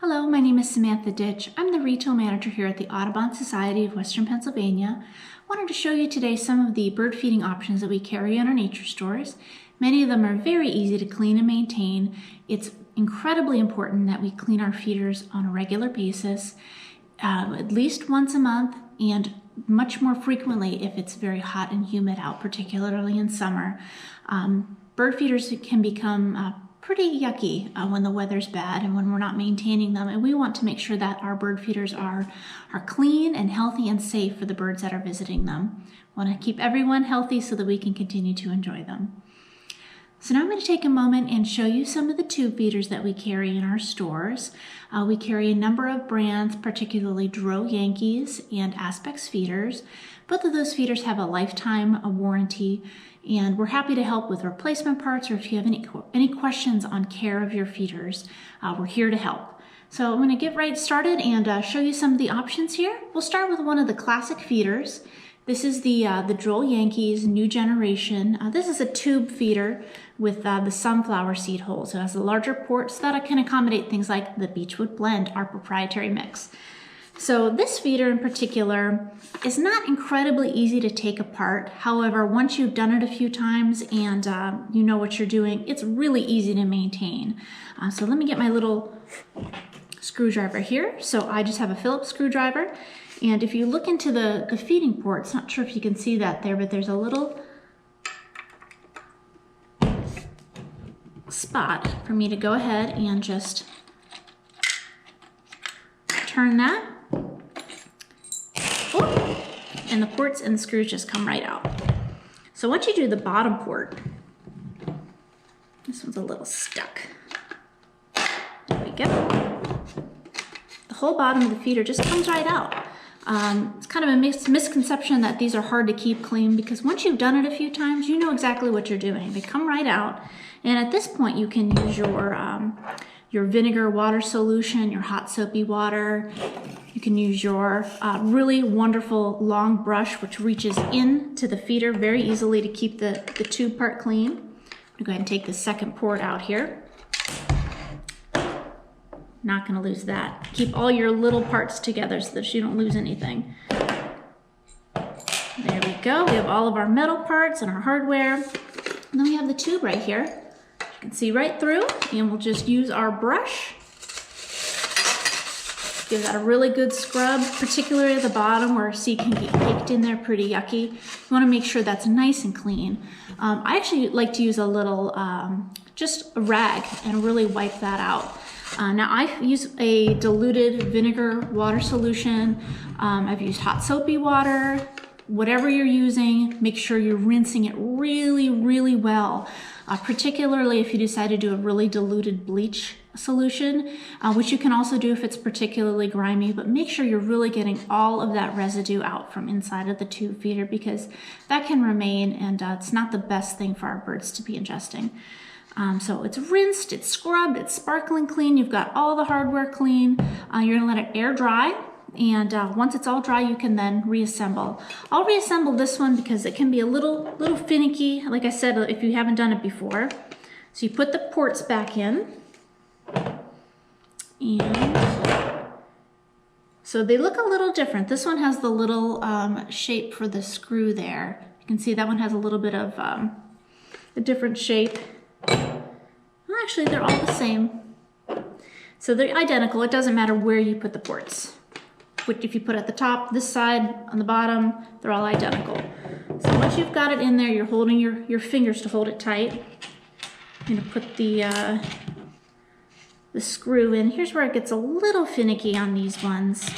Hello, my name is Samantha Ditch. I'm the retail manager here at the Audubon Society of Western Pennsylvania. I wanted to show you today some of the bird feeding options that we carry in our nature stores. Many of them are very easy to clean and maintain. It's incredibly important that we clean our feeders on a regular basis, at least once a month, and much more frequently if it's very hot and humid out, particularly in summer. Bird feeders can become pretty yucky when the weather's bad and when we're not maintaining them, and we want to make sure that our bird feeders are clean and healthy and safe for the birds that are visiting them. We want to keep everyone healthy so that we can continue to enjoy them. So now I'm going to take a moment and show you some of the tube feeders that we carry in our stores. We carry a number of brands, particularly Dro Yankees and Aspects feeders. Both of those feeders have a lifetime warranty, and we're happy to help with replacement parts, or if you have any questions on care of your feeders, we're here to help. So I'm going to get right started and show you some of the options here. We'll start with one of the classic feeders. This is the Dro Yankees new generation. This is a tube feeder with the sunflower seed hole. So it has a larger port so that it can accommodate things like the Beechwood Blend, our proprietary mix. So this feeder in particular is not incredibly easy to take apart. However, once you've done it a few times and you know what you're doing, it's really easy to maintain. So let me get my little screwdriver here. So I just have a Phillips screwdriver. And if you look into the feeding ports, not sure if you can see that there, but there's a little spot for me to go ahead and just turn that. Oh, and the ports and the screws just come right out. So once you do the bottom port, this one's a little stuck. There we go. The whole bottom of the feeder just comes right out. It's kind of a misconception that these are hard to keep clean, because once you've done it a few times, you know exactly what you're doing. They come right out, and at this point you can use your vinegar water solution, your hot soapy water. You can use your really wonderful long brush, which reaches into the feeder very easily to keep the tube part clean. I'm gonna go ahead and take the second port out here. Not gonna lose that. Keep all your little parts together so that you don't lose anything. There we go. We have all of our metal parts and our hardware. And then we have the tube right here. You can see right through, and we'll just use our brush. Give that a really good scrub, particularly at the bottom where seed can get caked in there pretty yucky. You wanna make sure that's nice and clean. I actually like to use a little, just a rag and really wipe that out. Now I use a diluted vinegar water solution. I've used hot soapy water. Whatever you're using, make sure you're rinsing it really, really well. Particularly if you decide to do a really diluted bleach solution, which you can also do if it's particularly grimy, but make sure you're really getting all of that residue out from inside of the tube feeder, because that can remain, and it's not the best thing for our birds to be ingesting. So it's rinsed, it's scrubbed, it's sparkling clean, you've got all the hardware clean. You're gonna let it air dry, and once it's all dry, you can then reassemble. I'll reassemble this one because it can be a little finicky, like I said, if you haven't done it before. So you put the ports back in, and so they look a little different. This one has the little shape for the screw there. You can see that one has a little bit of a different shape. Well, actually, they're all the same. So they're identical. It doesn't matter where you put the ports. If you put it at the top, this side, on the bottom, they're all identical. So once you've got it in there, you're holding your fingers to hold it tight. I'm gonna put the screw in. Here's where it gets a little finicky on these ones.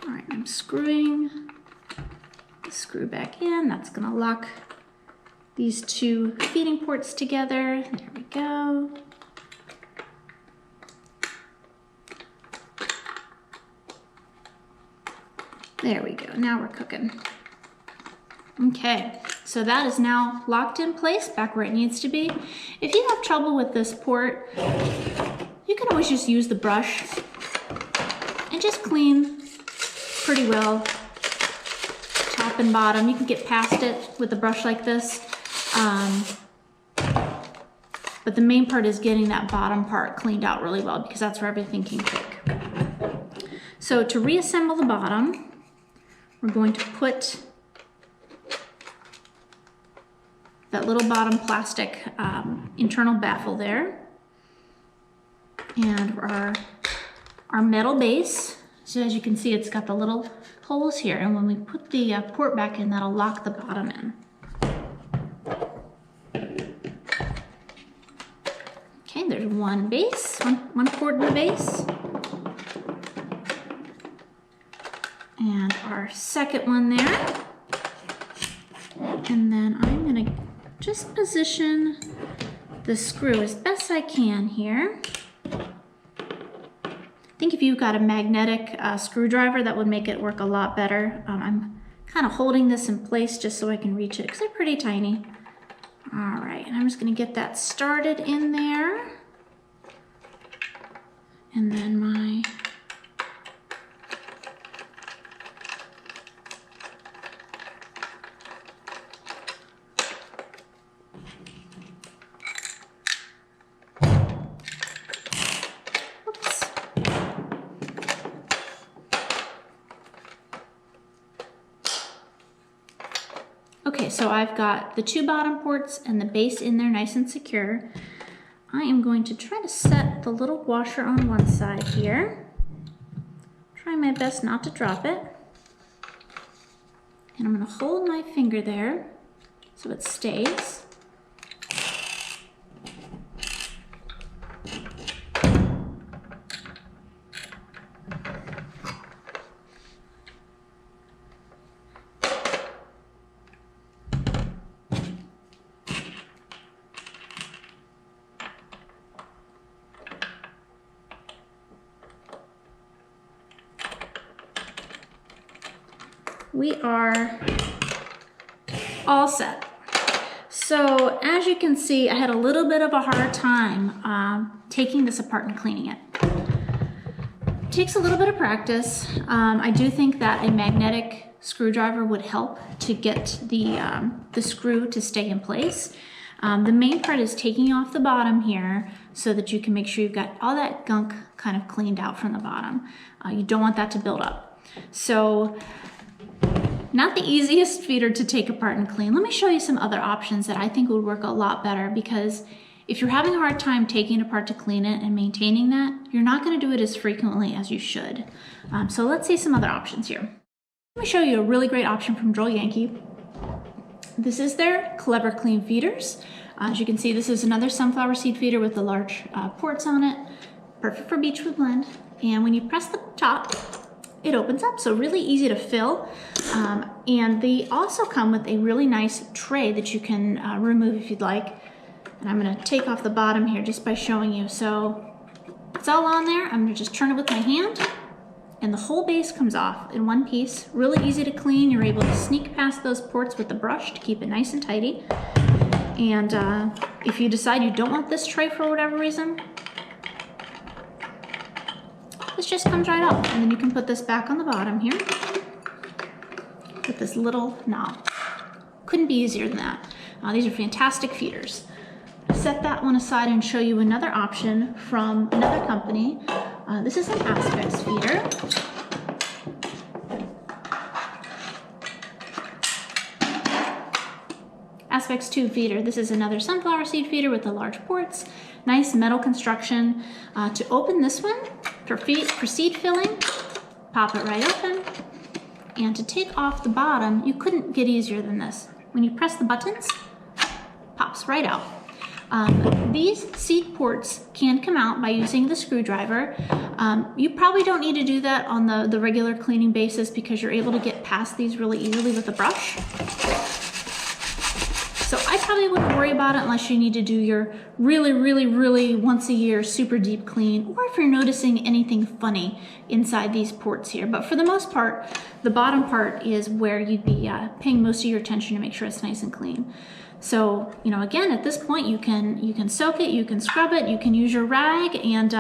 All right, I'm screwing the screw back in. That's gonna lock these two feeding ports together. There we go. There we go, now we're cooking. Okay, so that is now locked in place, back where it needs to be. If you have trouble with this port, you can always just use the brush and just clean pretty well, top and bottom. You can get past it with a brush like this. But the main part is getting that bottom part cleaned out really well, because that's where everything can kick. So to reassemble the bottom, we're going to put that little bottom plastic internal baffle there, and our metal base. So as you can see, it's got the little holes here, and when we put the port back in, that'll lock the bottom in. Okay, there's one base, one port in the base. And our second one there. And then I'm gonna just position the screw as best I can here. I think if you've got a magnetic screwdriver, that would make it work a lot better. I'm kind of holding this in place just so I can reach it, because they're pretty tiny. All right, and I'm just gonna get that started in there. And then my Okay, so I've got the two bottom ports and the base in there nice and secure. I am going to try to set the little washer on one side here. Try my best not to drop it. And I'm going to hold my finger there so it stays. We are all set. So as you can see, I had a little bit of a hard time taking this apart and cleaning it. It takes a little bit of practice. I do think that a magnetic screwdriver would help to get the screw to stay in place. The main part is taking off the bottom here so that you can make sure you've got all that gunk kind of cleaned out from the bottom. You don't want that to build up. So, not the easiest feeder to take apart and clean. Let me show you some other options that I think would work a lot better, because if you're having a hard time taking it apart to clean it and maintaining that, you're not going to do it as frequently as you should. So let's see some other options here. Let me show you a really great option from Joel Yankee. This is their Clever Clean feeders. As you can see, this is another sunflower seed feeder with the large ports on it. Perfect for beechwood blend. And when you press the top, it opens up, so really easy to fill. And they also come with a really nice tray that you can remove if you'd like. And I'm gonna take off the bottom here just by showing you. So it's all on there. I'm gonna just turn it with my hand, and the whole base comes off in one piece. Really easy to clean. You're able to sneak past those ports with the brush to keep it nice and tidy. And if you decide you don't want this tray for whatever reason, this just comes right out, and then you can put this back on the bottom here with this little knob. Couldn't be easier than that. These are fantastic feeders. Set that one aside and show you another option from another company. This is an Aspects feeder. Aspects tube feeder. This is another sunflower seed feeder with the large ports. Nice metal construction. To open this one, for seed filling, pop it right open. And to take off the bottom, you couldn't get easier than this. When you press the buttons, pops right out. These seed ports can come out by using the screwdriver. You probably don't need to do that on the regular cleaning basis, because you're able to get past these really easily with a brush. So I probably wouldn't worry about it unless you need to do your really once a year super deep clean, or if you're noticing anything funny inside these ports here. But for the most part, the bottom part is where you'd be paying most of your attention to make sure it's nice and clean. So, you know, again, at this point, you can soak it, you can scrub it, you can use your rag, and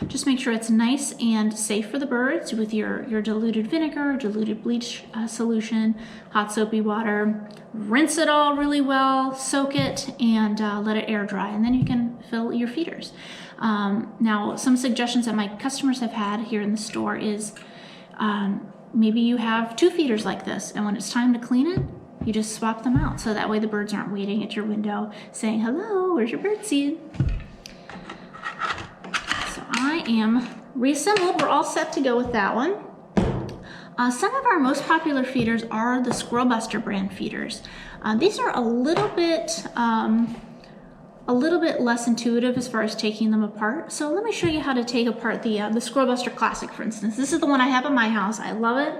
just make sure it's nice and safe for the birds with your diluted vinegar, diluted bleach solution, hot soapy water. Rinse it all really well, soak it, and let it air dry, and then you can fill your feeders. Now, some suggestions that my customers have had here in the store is maybe you have 2 feeders like this, and when it's time to clean it, you just swap them out, so that way the birds aren't waiting at your window saying, hello, where's your bird seed? So I am reassembled. We're all set to go with that one. Some of our most popular feeders are the Squirrel Buster brand feeders. These are a little bit less intuitive as far as taking them apart. So let me show you how to take apart the Squirrel Buster Classic, for instance. This is the one I have at my house. I love it.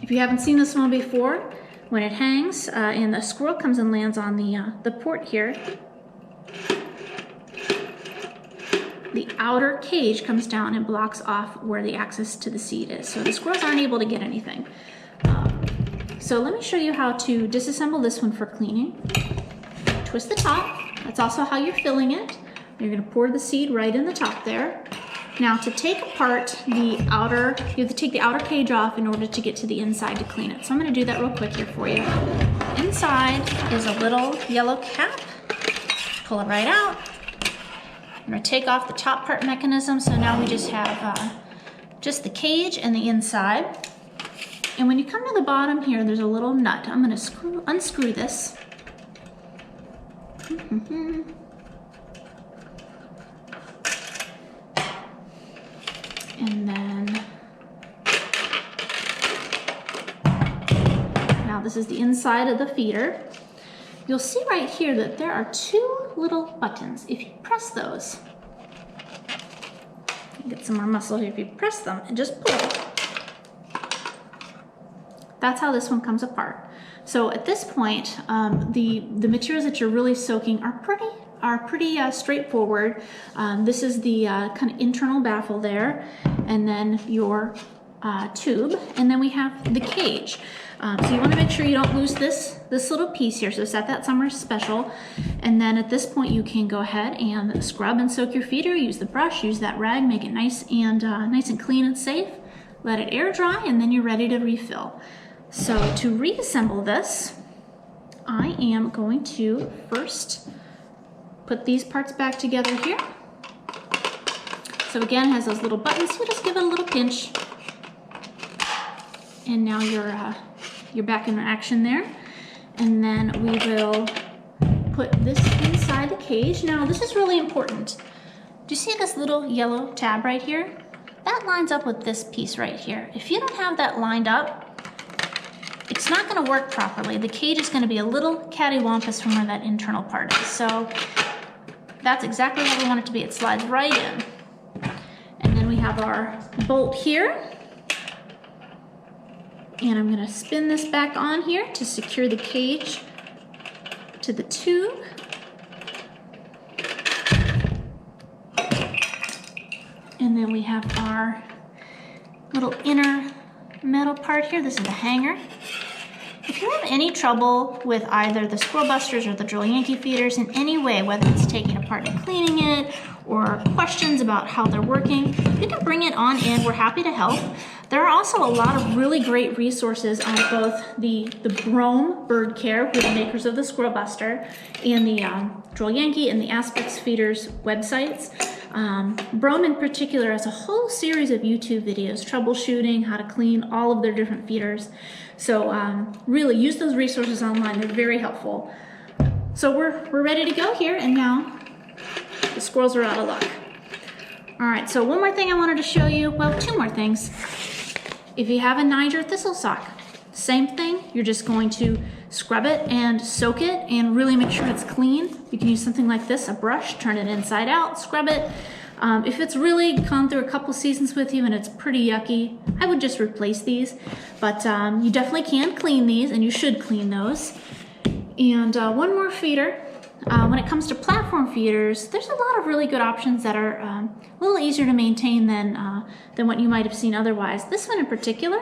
If you haven't seen this one before, when it hangs and the squirrel comes and lands on the port here, the outer cage comes down and blocks off where the access to the seed is. So the squirrels aren't able to get anything. So let me show you how to disassemble this one for cleaning. Twist the top. That's also how you're filling it. You're going to pour the seed right in the top there. Now to take apart the outer, you have to take the outer cage off in order to get to the inside to clean it. So I'm going to do that real quick here for you. Inside is a little yellow cap. Pull it right out. I'm going to take off the top part mechanism, so now we just have just the cage and the inside. And when you come to the bottom here, there's a little nut. I'm going to unscrew this. And then, now this is the inside of the feeder. You'll see right here that there are 2 little buttons. If you press those, get some more muscle here. If you press them and just pull, that's how this one comes apart. So at this point, the materials that you're really soaking are pretty straightforward. This is the kind of internal baffle there, and then your tube, and then we have the cage. So you want to make sure you don't lose this little piece here, so set that somewhere special. And then at this point you can go ahead and scrub and soak your feeder, use the brush, use that rag, make it nice and clean and safe. Let it air dry, and then you're ready to refill. So to reassemble this, I am going to first put these parts back together here. So again, it has those little buttons, so just give it a little pinch. And now you're back in action there. And then we will put this inside the cage. Now this is really important. Do you see this little yellow tab right here? That lines up with this piece right here. If you don't have that lined up, it's not going to work properly. The cage is going to be a little cattywampus from where that internal part is. So that's exactly how we want it to be. It slides right in. And then we have our bolt here. And I'm going to spin this back on here to secure the cage to the tube. And then we have our little inner metal part here. This is the hanger. If you have any trouble with either the Squirrel Busters or the Drill Yankee feeders in any way, whether it's taking apart and cleaning it or questions about how they're working, you can bring it on in. We're happy to help. There are also a lot of really great resources on both the Brome Bird Care, who are the makers of the Squirrel Buster, and the Drill Yankee and the Aspects Feeders websites. Brome in particular has a whole series of YouTube videos troubleshooting how to clean all of their different feeders. So really use those resources online. They're very helpful. So we're ready to go here, and now the squirrels are out of luck. All right, so one more thing I wanted to show you. Well, 2 more things. If you have a Niger thistle sock, same thing. You're just going to scrub it and soak it and really make sure it's clean. You can use something like this, a brush, turn it inside out, scrub it. If it's really gone through a couple seasons with you and it's pretty yucky, I would just replace these. But you definitely can clean these, and you should clean those. And one more feeder. When it comes to platform feeders, there's a lot of really good options that are a little easier to maintain than what you might have seen otherwise. This one in particular,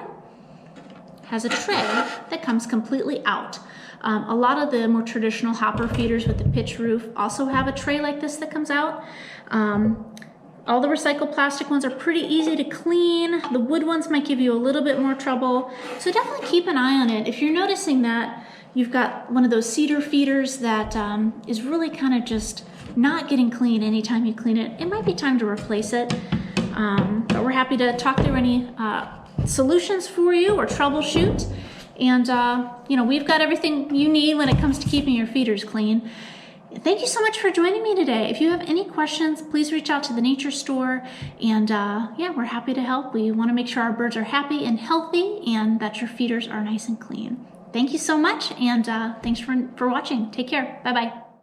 has a tray that comes completely out. A lot of the more traditional hopper feeders with the pitch roof also have a tray like this that comes out. All the recycled plastic ones are pretty easy to clean. The wood ones might give you a little bit more trouble. So definitely keep an eye on it. If you're noticing that you've got one of those cedar feeders that is really kind of just not getting clean anytime you clean it, it might be time to replace it. But we're happy to talk through any solutions for you or troubleshoot. And you know, we've got everything you need when it comes to keeping your feeders clean. Thank you so much for joining me today. If you have any questions, please reach out to the nature store. And yeah, we're happy to help. We want to make sure our birds are happy and healthy and that your feeders are nice and clean. Thank you so much, and thanks for watching. Take care. Bye-bye.